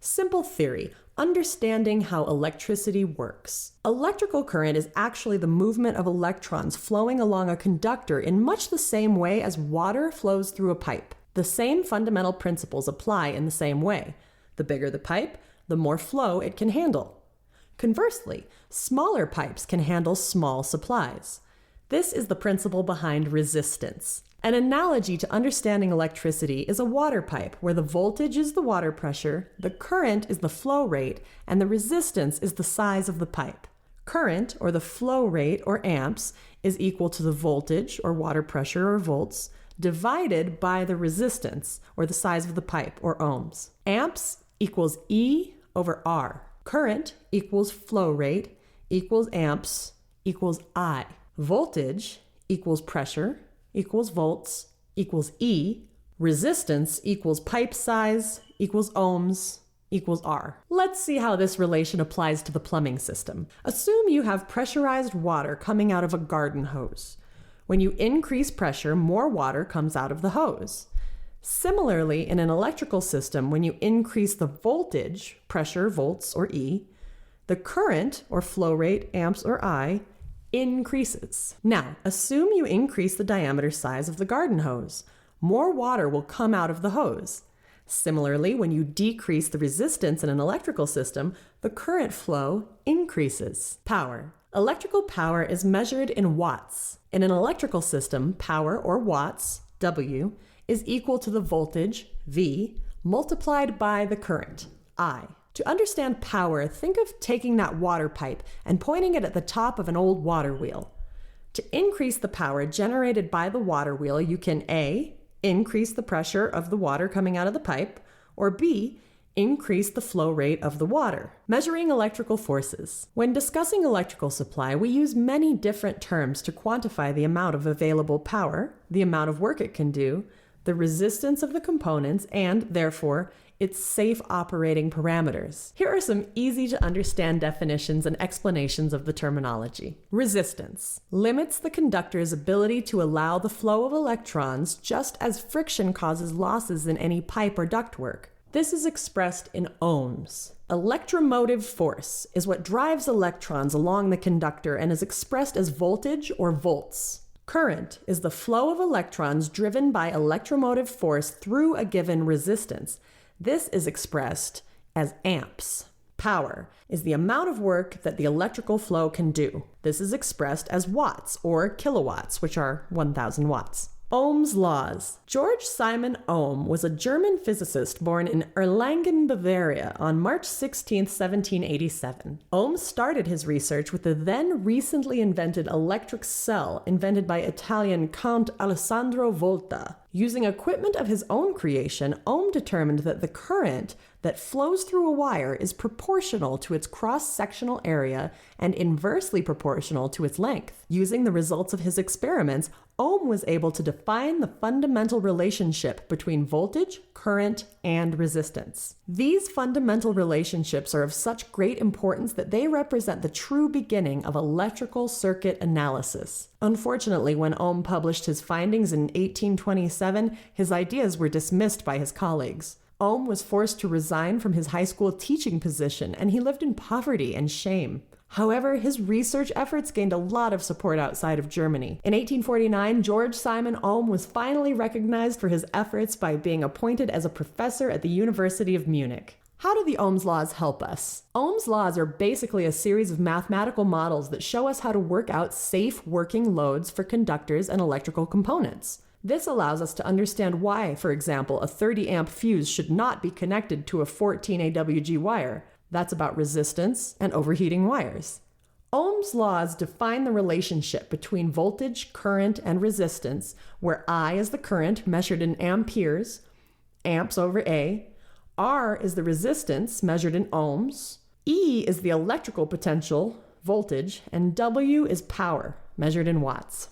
Simple theory, understanding how electricity works. Electrical current is actually the movement of electrons flowing along a conductor in much the same way as water flows through a pipe. The same fundamental principles apply in the same way. The bigger the pipe, the more flow it can handle. Conversely, smaller pipes can handle small supplies. This is the principle behind resistance. An analogy to understanding electricity is a water pipe where the voltage is the water pressure, the current is the flow rate, and the resistance is the size of the pipe. Current, or the flow rate, or amps, is equal to the voltage, or water pressure, or volts, divided by the resistance, or the size of the pipe, or ohms. Amps equals E over R. Current equals flow rate equals amps equals I. Voltage equals pressure equals volts equals E. Resistance equals pipe size equals ohms equals R. Let's see how this relation applies to the plumbing system. Assume you have pressurized water coming out of a garden hose. When you increase pressure, more water comes out of the hose. Similarly, in an electrical system, when you increase the voltage, pressure, volts, or E, the current, or flow rate, amps, or I, increases. Now, assume you increase the diameter size of the garden hose. More water will come out of the hose. Similarly, when you decrease the resistance in an electrical system, the current flow increases. Power. Electrical power is measured in watts. In an electrical system, power, or watts, W, is equal to the voltage, V, multiplied by the current, I. To understand power, think of taking that water pipe and pointing it at the top of an old water wheel. To increase the power generated by the water wheel, you can A, increase the pressure of the water coming out of the pipe, or B, increase the flow rate of the water. Measuring electrical forces. When discussing electrical supply, we use many different terms to quantify the amount of available power, the amount of work it can do, the resistance of the components, and, therefore, its safe operating parameters. Here are some easy to understand definitions and explanations of the terminology. Resistance limits the conductor's ability to allow the flow of electrons, just as friction causes losses in any pipe or ductwork. This is expressed in ohms. Electromotive force is what drives electrons along the conductor and is expressed as voltage or volts. Current is the flow of electrons driven by electromotive force through a given resistance. This is expressed as amps. Power is the amount of work that the electrical flow can do. This is expressed as watts or kilowatts, which are 1,000 watts. Ohm's laws. George Simon Ohm was a German physicist born in Erlangen, Bavaria on March 16, 1787. Ohm started his research with the then recently invented electric cell invented by Italian Count Alessandro Volta. Using equipment of his own creation, Ohm determined that the current that flows through a wire is proportional to its cross-sectional area and inversely proportional to its length. Using the results of his experiments, Ohm was able to define the fundamental relationship between voltage, current, and resistance. These fundamental relationships are of such great importance that they represent the true beginning of electrical circuit analysis. Unfortunately, when Ohm published his findings in 1827, his ideas were dismissed by his colleagues. Ohm was forced to resign from his high school teaching position, and he lived in poverty and shame. However, his research efforts gained a lot of support outside of Germany. In 1849, George Simon Ohm was finally recognized for his efforts by being appointed as a professor at the University of Munich. How do the Ohm's laws help us? Ohm's laws are basically a series of mathematical models that show us how to work out safe working loads for conductors and electrical components. This allows us to understand why, for example, a 30-amp fuse should not be connected to a 14 AWG wire. That's about resistance and overheating wires. Ohm's laws define the relationship between voltage, current, and resistance, where I is the current measured in amperes, amps over A, R is the resistance measured in ohms, E is the electrical potential, voltage, and W is power measured in watts.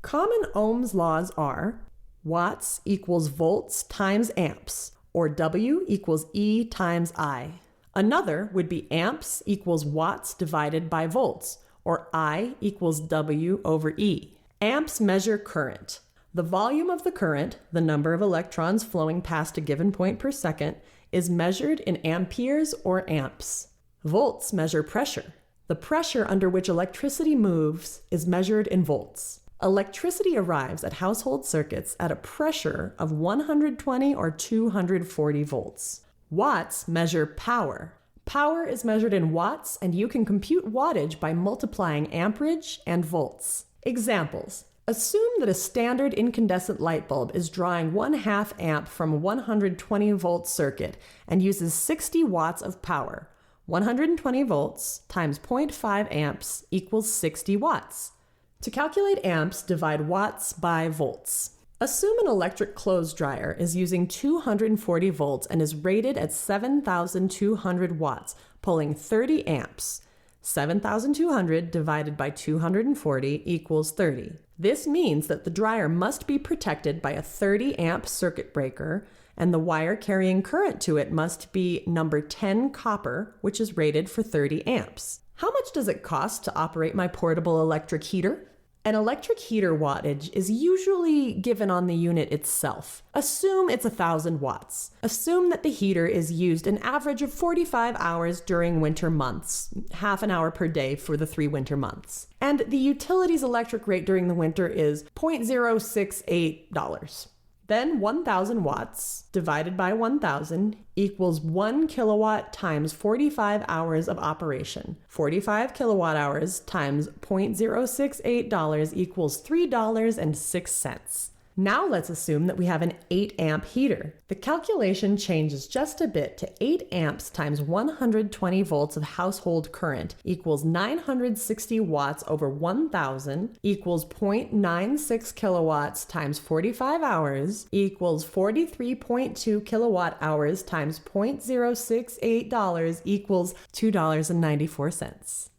Common Ohm's laws are watts equals volts times amps, or W equals E times I. Another would be amps equals watts divided by volts, or I equals W over E. Amps measure current. The volume of the current, the number of electrons flowing past a given point per second, is measured in amperes or amps. Volts measure pressure. The pressure under which electricity moves is measured in volts. Electricity arrives at household circuits at a pressure of 120 or 240 volts. Watts measure power. Power is measured in watts, and you can compute wattage by multiplying amperage and volts. Examples. Assume that a standard incandescent light bulb is drawing 1/2 amp from a 120 volt circuit and uses 60 watts of power. 120 volts times 0.5 amps equals 60 watts. To calculate amps, divide watts by volts. Assume an electric clothes dryer is using 240 volts and is rated at 7,200 watts, pulling 30 amps. 7,200 divided by 240 equals 30. This means that the dryer must be protected by a 30 amp circuit breaker, and the wire carrying current to it must be number 10 copper, which is rated for 30 amps. How much does it cost to operate my portable electric heater? An electric heater wattage is usually given on the unit itself. Assume it's 1,000 watts. Assume that the heater is used an average of 45 hours during winter months, half an hour per day for the 3 winter months. And the utility's electric rate during the winter is $0.068. Then 1,000 watts divided by 1,000 equals 1 kilowatt times 45 hours of operation. 45 kilowatt hours times $0.068 equals $3.06. Now let's assume that we have an 8 amp heater. The calculation changes just a bit to 8 amps times 120 volts of household current equals 960 watts over 1,000 equals 0.96 kilowatts times 45 hours equals 43.2 kilowatt hours times $0.068 equals $2.94.